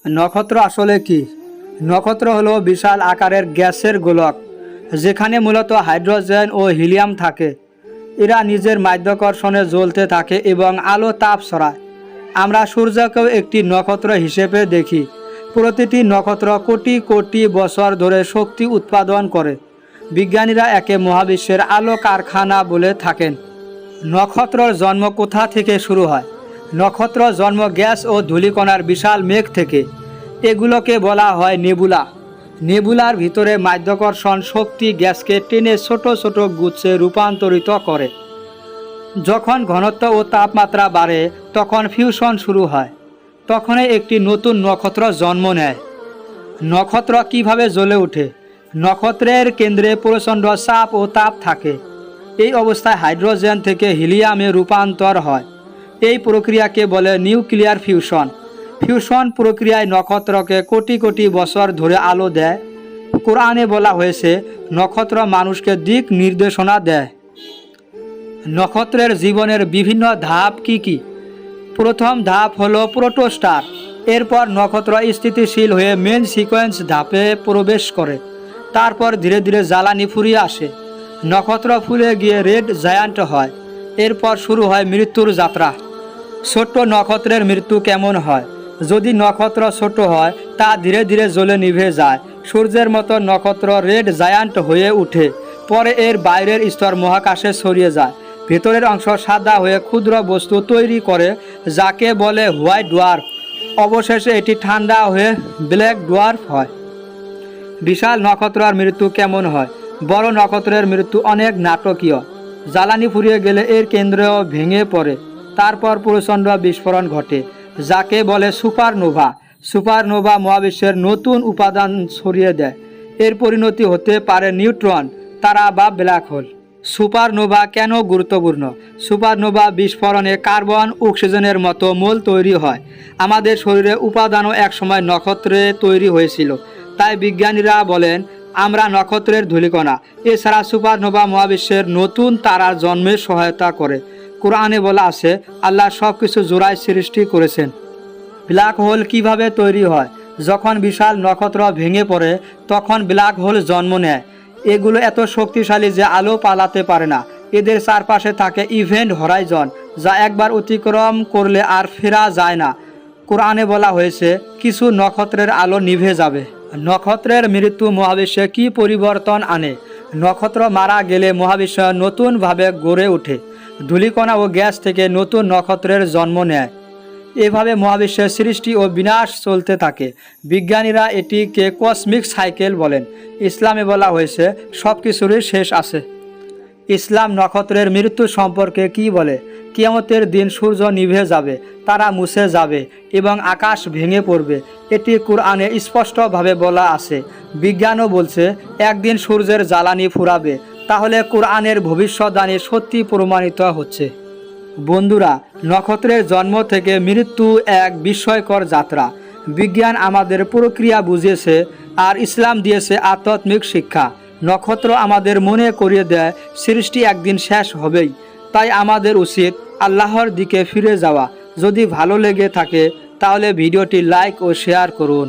নক্ষত্র আসলে কি? নক্ষত্র হলো বিশাল আকারের গ্যাসের গোলক, যেখানে মূলত হাইড্রোজেন ও হিলিয়াম থাকে। এরা নিজের মাধ্যাকর্ষণে জ্বলতে থাকে এবং আলো তাপ ছড়ায়। আমরা সূর্যকেও একটি নক্ষত্র হিসেবে দেখি। প্রতিটি নক্ষত্র কোটি কোটি বছর ধরে শক্তি উৎপাদন করে। বিজ্ঞানীরা একে মহাবিশ্বের আলো কারখানা বলে থাকেন। নক্ষত্রর জন্ম কোথা থেকে শুরু হয়? নক্ষত্র জন্ম গ্যাস ও ধূলিকণার বিশাল মেঘ থেকে। এগুলোকে বলা হয় নেবুলা। নেবুলার ভিতরে মাধ্যাকর্ষণ শক্তি গ্যাসকে টেনে ছোট ছোট গুচ্ছে রূপান্তরিত করে। যখন ঘনত্ব ও তাপমাত্রা বাড়ে তখন ফিউশন শুরু হয়। তখনই একটি নতুন নক্ষত্র জন্ম নেয়। নক্ষত্র কিভাবে জ্বলে ওঠে? নক্ষত্রের কেন্দ্রে প্রচণ্ড চাপ ও তাপ থাকে। এই অবস্থায় হাইড্রোজেন থেকে হিলিয়ামে রূপান্তর হয়। এই প্রক্রিয়াকে বলে নিউক্লিয়ার ফিউশন। ফিউশন প্রক্রিয়ায় নক্ষত্রকে কোটি কোটি বছর ধরে আলো দেয়। কোরআনে বলা হয়েছে নক্ষত্র মানুষকে দিক নির্দেশনা দেয়। নক্ষত্রের জীবনের বিভিন্ন ধাপ কি কি? প্রথম ধাপ হলো প্রোটোস্টার। এরপর নক্ষত্র স্থিতিশীল হয়ে মেন সিকোয়েন্স ধাপে প্রবেশ করে। তারপর ধীরে ধীরে জ্বালানি ফুরিয়ে আসে। নক্ষত্র ফুলে গিয়ে রেড জায়ান্ট হয়। এরপর শুরু হয় মৃত্যুর যাত্রা। ছোট্ট নক্ষত্রের মৃত্যু কেমন হয়? যদি নক্ষত্র ছোট হয় তা ধীরে ধীরে জ্বলে নিভে যায়। সূর্যের মতো নক্ষত্র রেড জায়ান্ট হয়ে ওঠে। পরে এর বাইরের স্তর মহাকাশে ছড়িয়ে যায়। ভেতরের অংশ সাদা হয়ে ক্ষুদ্র বস্তু তৈরি করে, যাকে বলে হোয়াইট ডোয়ার্ফ। অবশেষে এটি ঠান্ডা হয়ে ব্ল্যাক ডোয়ার্ফ হয়। বিশাল নক্ষত্রের মৃত্যু কেমন হয়? বড় নক্ষত্রের মৃত্যু অনেক নাটকীয়। জ্বালানি ফুরিয়ে গেলে এর কেন্দ্র ভেঙে পড়ে। তারপর প্রচণ্ড বিস্ফোরণ ঘটে, যাকে বলে সুপারনোভা। সুপারনোভা মহাবিশ্বের নতুন উপাদান ছড়িয়ে দেয়। এর পরিণতি হতে পারে নিউট্রন, তারা বা ব্ল্যাক হোল। সুপারনোভা কেন গুরুত্বপূর্ণ? সুপারনোভা বিস্ফোরণে কার্বন অক্সিজেনের মতো মৌল তৈরি হয়। আমাদের শরীরে উপাদানও একসময় নক্ষত্রে তৈরি হয়েছিল। তাই বিজ্ঞানীরা বলেন আমরা নক্ষত্রের ধূলিকণা। এছাড়া সুপারনোভা মহাবিশ্বের নতুন তারার জন্মে সহায়তা করে। কোরআনে বলা আছে আল্লাহ সব কিছু জোড়ায় সৃষ্টি করেছেন। ব্ল্যাক হোল কিভাবে তৈরি হয়? যখন বিশাল নক্ষত্র ভেঙে পড়ে তখন ব্ল্যাক হোল জন্ম নেয়। এগুলো এত শক্তিশালী যে আলো পালাতে পারে না। এদের চারপাশে থাকে ইভেন্ট হরাইজন, যা একবার অতিক্রম করলে আর ফেরা যায় না। কোরআনে বলা হয়েছে কিছু নক্ষত্রের আলো নিভে যাবে। নক্ষত্রের মৃত্যু মহাবিশ্বে কি পরিবর্তন আনে? নক্ষত্র মারা গেলে মহাবিশ্ব নতুনভাবে গড়ে ওঠে। ধূলিকণা ও গ্যাস থেকে নতুন নক্ষত্রের জন্ম নেয়। এভাবে মহাবিশ্বের সৃষ্টি ও বিনাশ চলতে থাকে। বিজ্ঞানীরা এটিকে কসমিক সাইকেল বলেন। ইসলামে বলা হয়েছে সব কিছুরই শেষ আছে। ইসলাম নক্ষত্রের মৃত্যু সম্পর্কে কি বলে? কিয়ামতের দিন সূর্য নিভে যাবে, তারা মুছে যাবে এবং আকাশ ভেঙে পড়বে। এটি কোরআনে স্পষ্টভাবে বলা আছে। বিজ্ঞানও বলছে একদিন সূর্যের জ্বালানি ফুরাবে। তাহলে কোরআনের ভবিষ্যদ্বাণী সত্যি প্রমাণিত হচ্ছে। বন্ধুরা, নক্ষত্রের জন্ম থেকে মৃত্যু এক বিস্ময়কর যাত্রা। বিজ্ঞান আমাদের প্রক্রিয়া বুঝিয়েছে আর ইসলাম দিয়েছে আধ্যাত্মিক শিক্ষা। নক্ষত্র আমাদের মনে করিয়ে দেয় সৃষ্টি একদিন শেষ হবেই। তাই আমাদের উচিত আল্লাহর দিকে ফিরে যাওয়া। যদি ভালো লেগে থাকে তাহলে ভিডিওটি লাইক ও শেয়ার করুন।